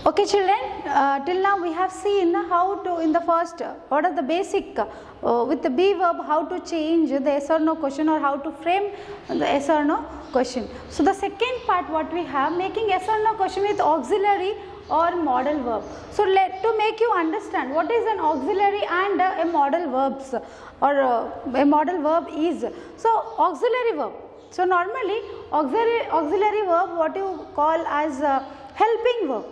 Okay children, till now we have seen how to, in the first, what are the basic with the be verb, how to change the yes or no question or how to frame the yes or no question. So the second part what we have, making yes or no question with auxiliary or modal verb. So to make you understand what is an auxiliary and a modal verbs or a modal verb is. So auxiliary verb. So normally auxiliary verb what you call as helping verb.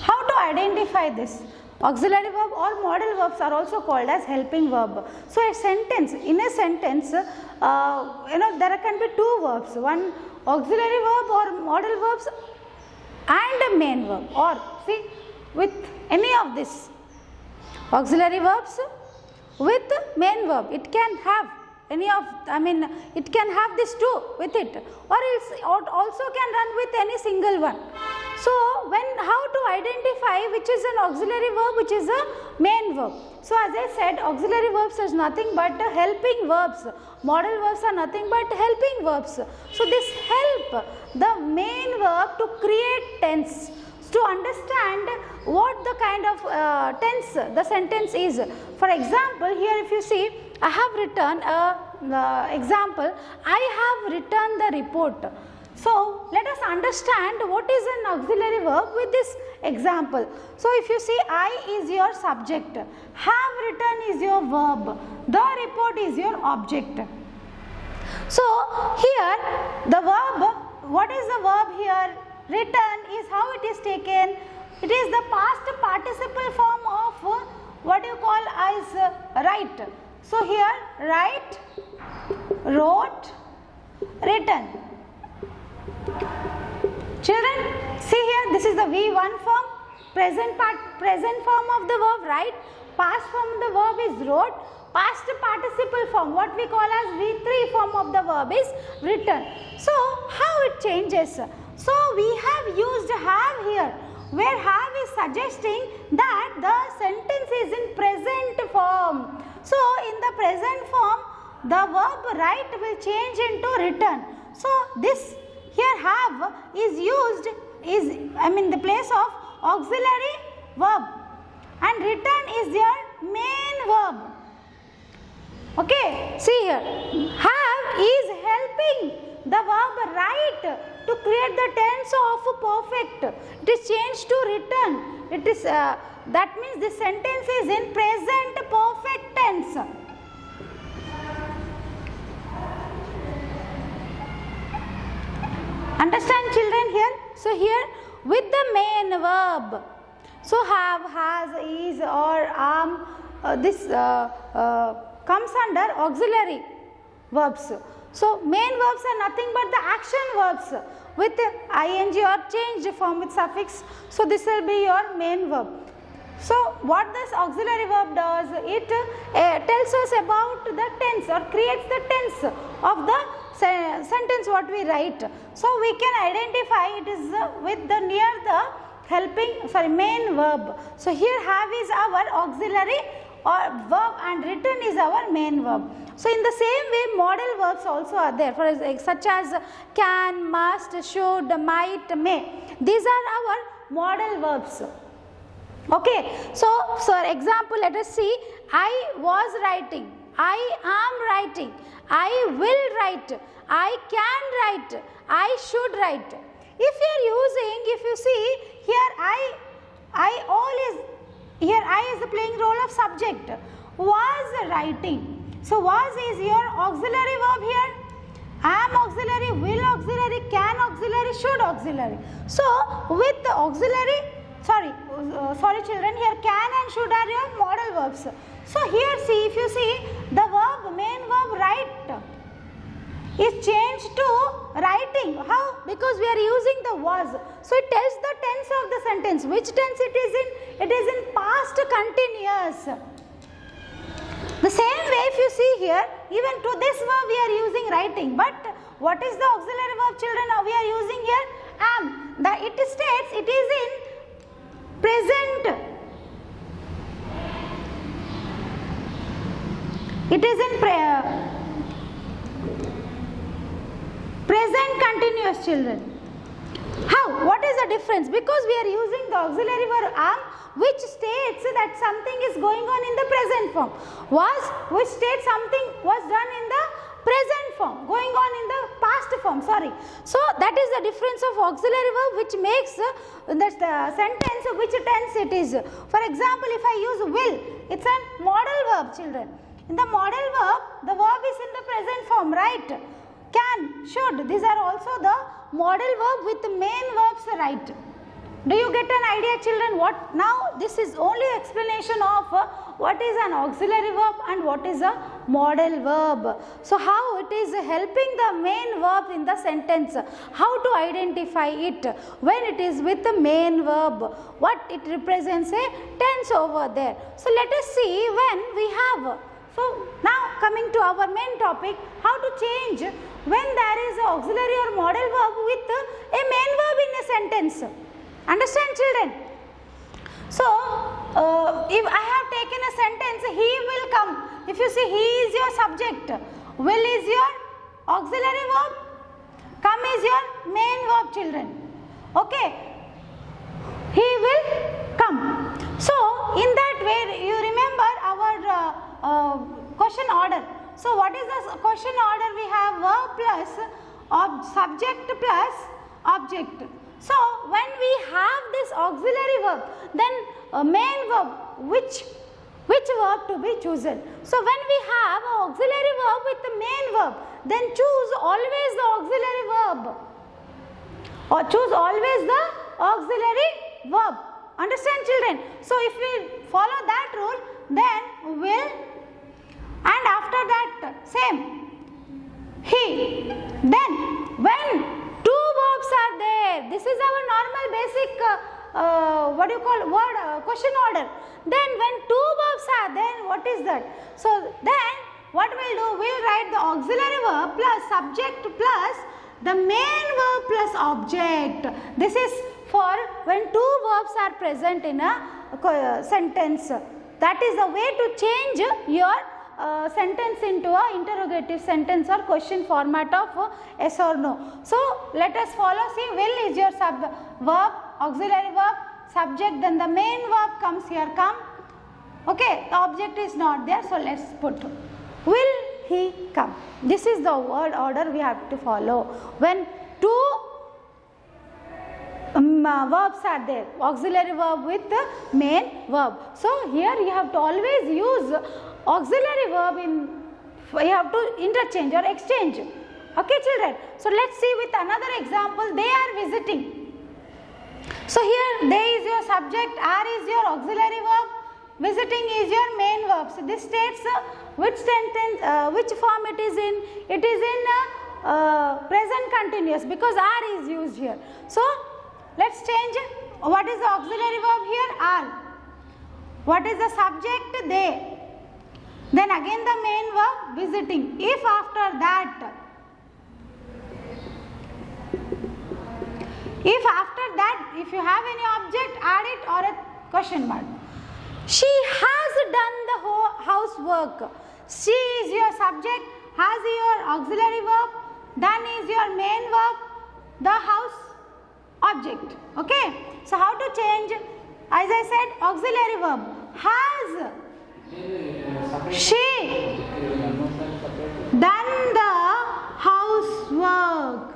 How to identify this? Auxiliary verb or modal verbs are also called as helping verb. So a sentence, in a sentence, there can be two verbs, one auxiliary verb or modal verbs and a main verb, or see with any of this auxiliary verbs with main verb, it can have any of, it can have this two with it, or it also can run with any single one. So how to identify which is an auxiliary verb, which is a main verb. So as I said, auxiliary verbs is nothing but helping verbs. Modal verbs are nothing but helping verbs. So this help the main verb to create tense, to understand what the kind of tense the sentence is. For example, here if you see, I have written example, I have written the report. So let us understand what is an auxiliary verb with this example. So if you see, I is your subject, have written is your verb, the report is your object. So here the verb, what is the verb here? Written is how it is taken. It is the past participle form of what you call as write. So here write, wrote, written. Children, see here, this is the V1 form, present form of the verb write, past form of the verb is wrote, past participle form, what we call as V3 form of the verb is written. So how it changes? So we have used have here, where have is suggesting that the sentence is in present form. So in the present form, the verb write will change into written. So this here have is used the place of auxiliary verb, and written is your main verb. Okay, see here, have is helping the verb write to create the tense of perfect. It is changed to written. It is that means this sentence is in present perfect tense. Understand children here? So here with the main verb, so have, has, is or this comes under auxiliary verbs. So main verbs are nothing but the action verbs with ing or changed form with suffix. So this will be your main verb. So what this auxiliary verb does, it tells us about the tense or creates the tense of the sentence what we write. So we can identify it is with the near the main verb. So here have is our auxiliary or verb and written is our main verb. So in the same way modal verbs also are there, such as can, must, should, might, may. These are our modal verbs. Okay, so for example, let us see, I was writing, I am writing, I will write, I can write, I should write. If you see here I is the playing role of subject, was writing. So was is your auxiliary verb here, am auxiliary, will auxiliary, can auxiliary, should auxiliary. So with the auxiliary, sorry children, here can and should are your modal verbs. So here see, if you see, the verb, main verb write is changed to writing. How? Because we are using the was. So it tells the tense of the sentence. Which tense it is in? It is in past continuous. The same way if you see here, even to this verb we are using writing. But what is the auxiliary verb children we are using here? Am. It states it is in present. It is in present continuous, children. How? What is the difference? Because we are using the auxiliary verb am, which states that something is going on in the present form, which states something was done in the present form, going on in the past form, sorry. So that is the difference of auxiliary verb, which makes the sentence which tense it is. For example, if I use will, it's a modal verb, children. In the modal verb, the verb is in the present form, right? Can, should, these are also the modal verb with the main verbs, right? Do you get an idea, children? What now? This is only explanation of what is an auxiliary verb and what is a modal verb. So how it is helping the main verb in the sentence, how to identify it when it is with the main verb, what it represents a tense over there. So let us see when we have. So now coming to our main topic, how to change when there is an auxiliary or modal verb with a main verb in a sentence. Understand, children? So if I have taken a sentence, he will come. If you see, he is your subject, will is your auxiliary verb, come is your main verb, children. Okay, he will come. So in that way, you remember our question order. So what is the question order? We have verb plus subject plus object. So when we have this auxiliary verb, then main verb, which verb to be chosen? So when we have an auxiliary verb with the main verb, then choose always the auxiliary verb, or choose always the auxiliary verb. Understand, children? So if we follow that rule, then will, and after that same, he. Then when two verbs are there, this is our normal basic what do you call word question order. Then when two verbs are there, what is that? So then what we'll do, we'll write the auxiliary verb plus subject plus the main verb plus object. This is for when two verbs are present in a sentence. That is the way to change your sentence into a interrogative sentence or question format of yes or no. So let us follow. See, will is your verb, auxiliary verb, subject, then the main verb comes here, come. Okay, the object is not there, so let's put will he come. This is the word order we have to follow when two verbs are there, auxiliary verb with the main verb. So here you have to always use auxiliary verb you have to interchange or exchange. Okay, children. So let's see with another example. They are visiting. So here they is your subject, are is your auxiliary verb, visiting is your main verb. So this states which sentence, which form it is in. It is in present continuous because are is used here. So let's change. What is the auxiliary verb here? Are. What is the subject? They. Then again the main verb visiting. If after that, if you have any object, add it or a question mark. She has done the housework. She is your subject, has your auxiliary verb, done is your main verb, the house object. Okay. So how to change? As I said, auxiliary verb. Has she done the housework?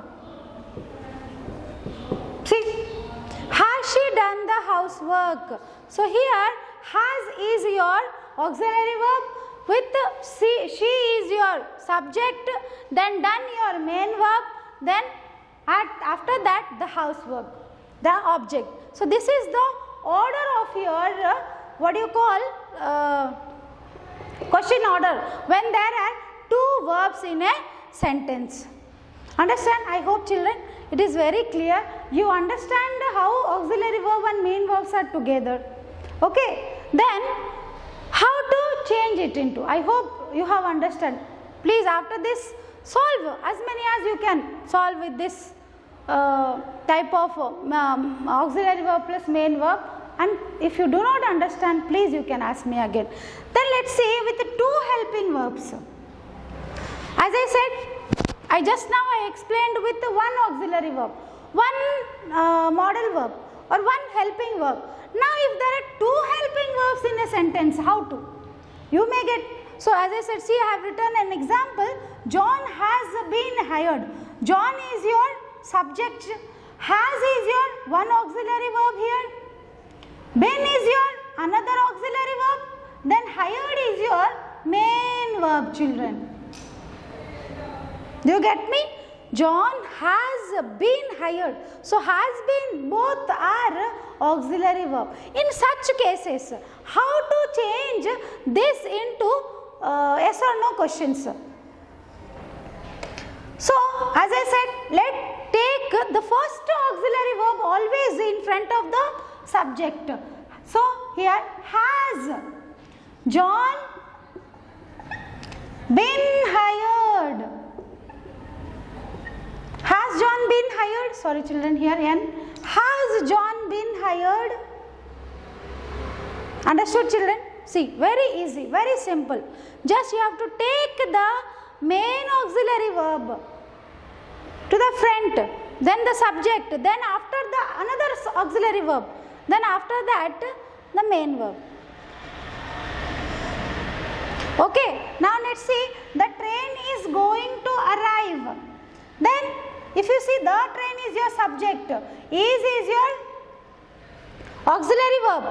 See, has she done the housework? So here, has is your auxiliary verb with she is your subject, then done your main verb, then after that the housework, the object. So this is the order of your what do you call question order when there are two verbs in a sentence. Understand? I hope, children, it is very clear. You understand how auxiliary verb and main verbs are together. Okay. Then how to change it into? I hope you have understood. Please, after this, solve as many as you can. Solve with this type of auxiliary verb plus main verb. And if you do not understand, please you can ask me again. Then let's see with the two helping verbs. As I said, I just now I explained with one auxiliary verb, one modal verb or one helping verb. Now if there are two helping verbs in a sentence, how to? You may get, so as I said, see I have written an example, John has been hired. John is your subject, has is your one auxiliary verb here, been is your another auxiliary verb, then hired is your main verb, children. Do you get me? John has been hired. So has been both are auxiliary verb. In such cases, how to change this into yes or no questions? So as I said, let take the first auxiliary verb always in front of the subject. So here has John been hired. Has John been hired? Sorry children, here N. Has John been hired? Understood children? See, very easy, very simple. Just you have to take the main auxiliary verb to the front, then the subject, then after the another auxiliary verb, then after that the main verb. Okay, now let's see, the train is going to arrive. Then if you see, the train is your subject, is your auxiliary verb,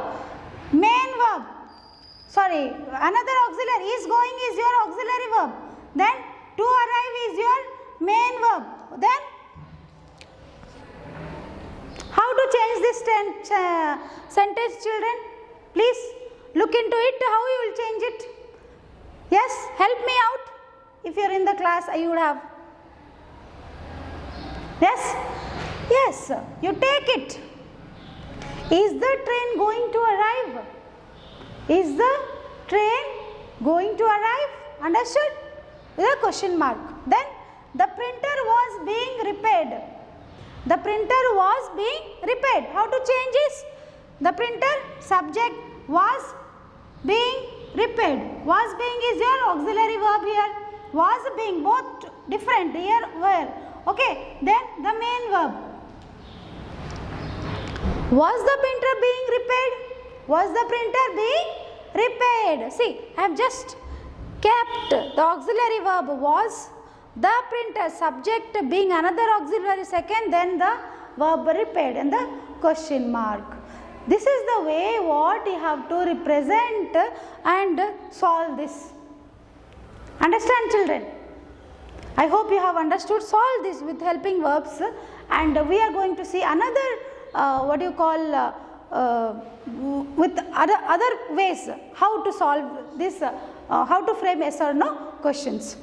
main verb, sorry, another auxiliary, is going is your auxiliary verb, then to arrive is your main verb. Then how to change this sentence children? Please look into it, how you will change it. Yes, help me out. If you are in the class, you would have. Yes? Yes, you take it. Is the train going to arrive? Is the train going to arrive? Understood? With a question mark. Then the printer was being repaired. The printer was being repaired. How to change this? The printer subject was being repaired. Was being is your auxiliary verb here. Was being, both different here where. Okay, then the main verb. Was the printer being repaired? Was the printer being repaired? See, I have just kept the auxiliary verb was, the printer subject being another auxiliary second, then the verb repaired and the question mark. This is the way what you have to represent and solve this. Understand children? I hope you have understood. Solve this with helping verbs, and we are going to see another with other ways how to solve this, how to frame yes or no questions.